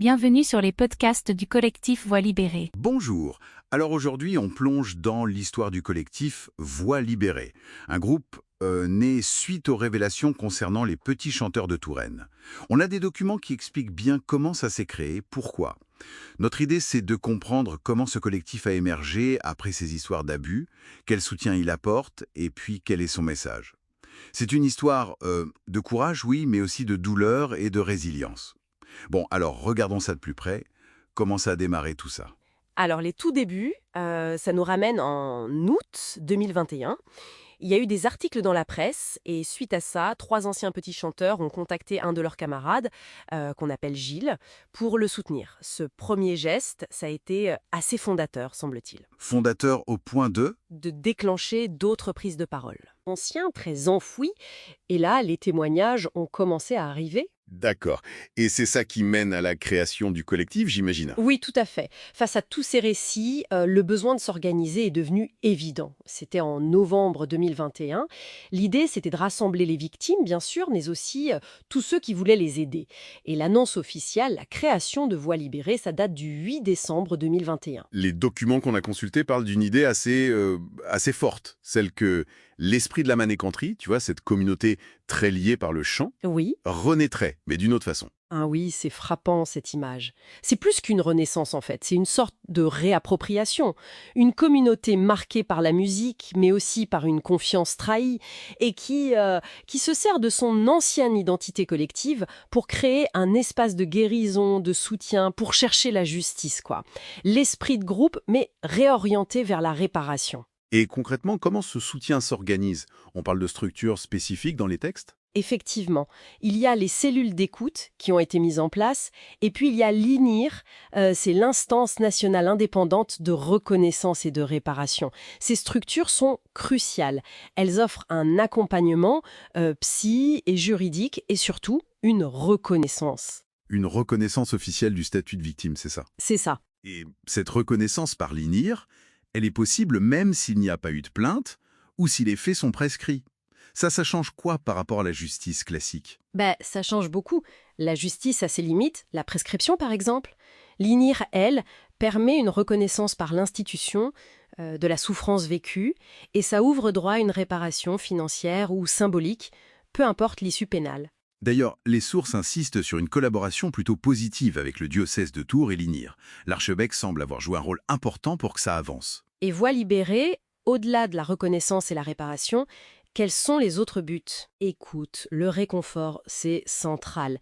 Bienvenue sur les podcasts du collectif Voix libérée. Bonjour. Alors aujourd'hui, on plonge dans l'histoire du collectif Voix libérée, un groupe né suite aux révélations concernant les petits chanteurs de Touraine. On a des documents qui expliquent bien comment ça s'est créé, pourquoi. Notre idée, c'est de comprendre comment ce collectif a émergé après ces histoires d'abus, quel soutien il apporte et puis quel est son message. C'est une histoire de courage, oui, mais aussi de douleur et de résilience. Bon, alors regardons ça de plus près. Comment ça a démarré tout ça? Alors, les tout débuts, ça nous ramène en août 2021. Il y a eu des articles dans la presse et suite à ça, 3 anciens petits chanteurs ont contacté un de leurs camarades, qu'on appelle Gilles, pour le soutenir. Ce premier geste, ça a été assez fondateur, semble-t-il, Fondateur au point de déclencher d'autres prises de parole. Anciens, très enfouis, et là, les témoignages ont commencé à arriver. D'accord. Et c'est ça qui mène à la création du collectif, j'imagine. Oui, tout à fait. Face à tous ces récits, le besoin de s'organiser est devenu évident. C'était en novembre 2021. L'idée, c'était de rassembler les victimes, bien sûr, mais aussi tous ceux qui voulaient les aider. Et l'annonce officielle, la création de Voix libérée, ça date du 8 décembre 2021. Les documents qu'on a consultés parlent d'une idée assez forte, celle que l'esprit de la manécanterie, tu vois, cette communauté très liée par le chant, Oui. renaîtrait, mais d'une autre façon. Ah oui, c'est frappant cette image. C'est plus qu'une renaissance en fait, c'est une sorte de réappropriation. Une communauté marquée par la musique, mais aussi par une confiance trahie, et qui se sert de son ancienne identité collective pour créer un espace de guérison, de soutien, pour chercher la justice, quoi. L'esprit de groupe, mais réorienté vers la réparation. Et concrètement, comment ce soutien s'organise? On parle de structures spécifiques dans les textes? Effectivement, il y a les cellules d'écoute qui ont été mises en place, et puis il y a l'INIR, c'est l'instance nationale indépendante de reconnaissance et de réparation. Ces structures sont cruciales. Elles offrent un accompagnement psy et juridique, et surtout une reconnaissance. Une reconnaissance officielle du statut de victime, c'est ça. C'est ça. Et cette reconnaissance par l'INIR, elle est possible même s'il n'y a pas eu de plainte ou si les faits sont prescrits. Ça change quoi par rapport à la justice classique? Ça change beaucoup. La justice a ses limites, la prescription par exemple. L'INIR, elle, permet une reconnaissance par l'institution de la souffrance vécue, et ça ouvre droit à une réparation financière ou symbolique, peu importe l'issue pénale. D'ailleurs, les sources insistent sur une collaboration plutôt positive avec le diocèse de Tours et l'INIR. L'archevêque semble avoir joué un rôle important pour que ça avance. Et Voix libérée, au-delà de la reconnaissance et la réparation, quels sont les autres buts? Écoute, le réconfort, c'est central.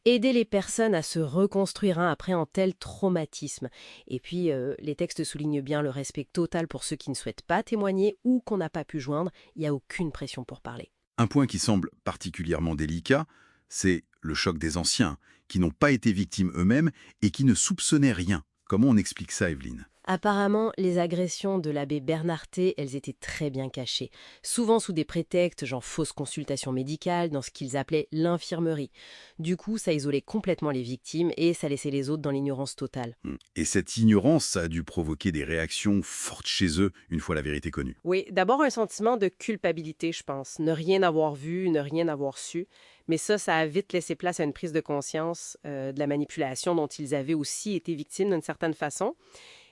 Aider les personnes à se reconstruire après un tel traumatisme. Et puis, les textes soulignent bien le respect total pour ceux qui ne souhaitent pas témoigner ou qu'on n'a pas pu joindre. Il n'y a aucune pression pour parler. Un point qui semble particulièrement délicat, c'est le choc des anciens, qui n'ont pas été victimes eux-mêmes et qui ne soupçonnaient rien. Comment on explique ça, Evelyne? Apparemment, les agressions de l'abbé Bernarté, elles étaient très bien cachées, souvent sous des prétextes genre fausse consultation médicale dans ce qu'ils appelaient l'infirmerie. Du coup, ça isolait complètement les victimes et ça laissait les autres dans l'ignorance totale. Et cette ignorance, ça a dû provoquer des réactions fortes chez eux une fois la vérité connue. Oui, d'abord un sentiment de culpabilité, je pense. Ne rien avoir vu, ne rien avoir su. Mais ça a vite laissé place à une prise de conscience de la manipulation dont ils avaient aussi été victimes d'une certaine façon,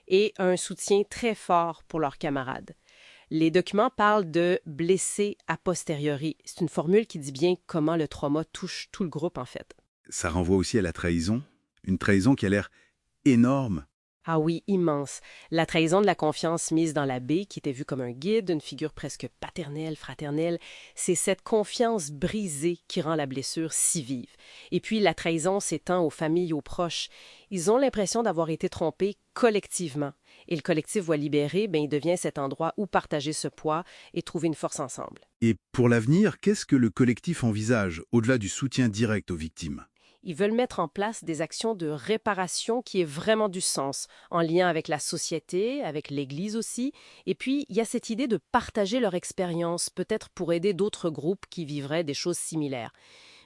et un soutien très fort pour leurs camarades. Les documents parlent de blessés a posteriori. C'est une formule qui dit bien comment le trauma touche tout le groupe, en fait. Ça renvoie aussi à la trahison, une trahison qui a l'air énorme. Ah oui, immense. La trahison de la confiance mise dans l'abbé, qui était vu comme un guide, une figure presque paternelle, fraternelle, c'est cette confiance brisée qui rend la blessure si vive. Et puis la trahison s'étend aux familles, aux proches. Ils ont l'impression d'avoir été trompés collectivement. Et le collectif Voix libérée, il devient cet endroit où partager ce poids et trouver une force ensemble. Et pour l'avenir, qu'est-ce que le collectif envisage, au-delà du soutien direct aux victimes? Ils veulent mettre en place des actions de réparation qui aient vraiment du sens, en lien avec la société, avec l'Église aussi. Et puis, il y a cette idée de partager leur expérience, peut-être pour aider d'autres groupes qui vivraient des choses similaires.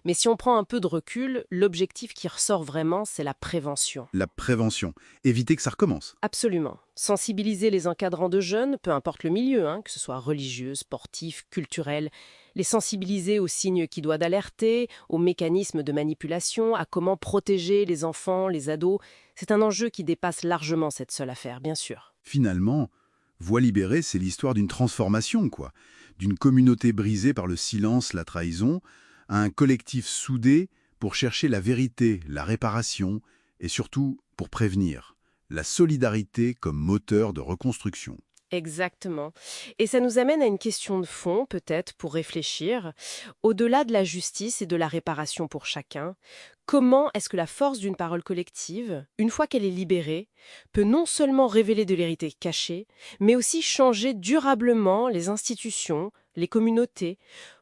Mais si on prend un peu de recul, l'objectif qui ressort vraiment, c'est la prévention. La prévention. Éviter que ça recommence. Absolument. Sensibiliser les encadrants de jeunes, peu importe le milieu, que ce soit religieux, sportif, culturel, les sensibiliser aux signes qui doivent alerter, aux mécanismes de manipulation, à comment protéger les enfants, les ados, c'est un enjeu qui dépasse largement cette seule affaire, bien sûr. Finalement, Voix libérée, c'est l'histoire d'une transformation, quoi. D'une communauté brisée par le silence, la trahison, à un collectif soudé pour chercher la vérité, la réparation et surtout pour prévenir. La solidarité comme moteur de reconstruction. Exactement. Et ça nous amène à une question de fond, peut-être, pour réfléchir. Au-delà de la justice et de la réparation pour chacun, comment est-ce que la force d'une parole collective, une fois qu'elle est libérée, peut non seulement révéler de l'hérité cachée, mais aussi changer durablement les institutions, les communautés,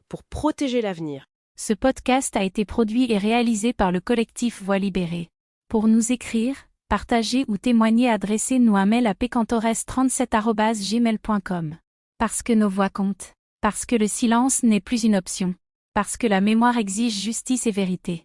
pour protéger l'avenir? Ce podcast a été produit et réalisé par le collectif Voix libérée. Pour nous écrire, partager ou témoigner, adressez-nous un mail à pcantores37@gmail.com. Parce que nos voix comptent. Parce que le silence n'est plus une option. Parce que la mémoire exige justice et vérité.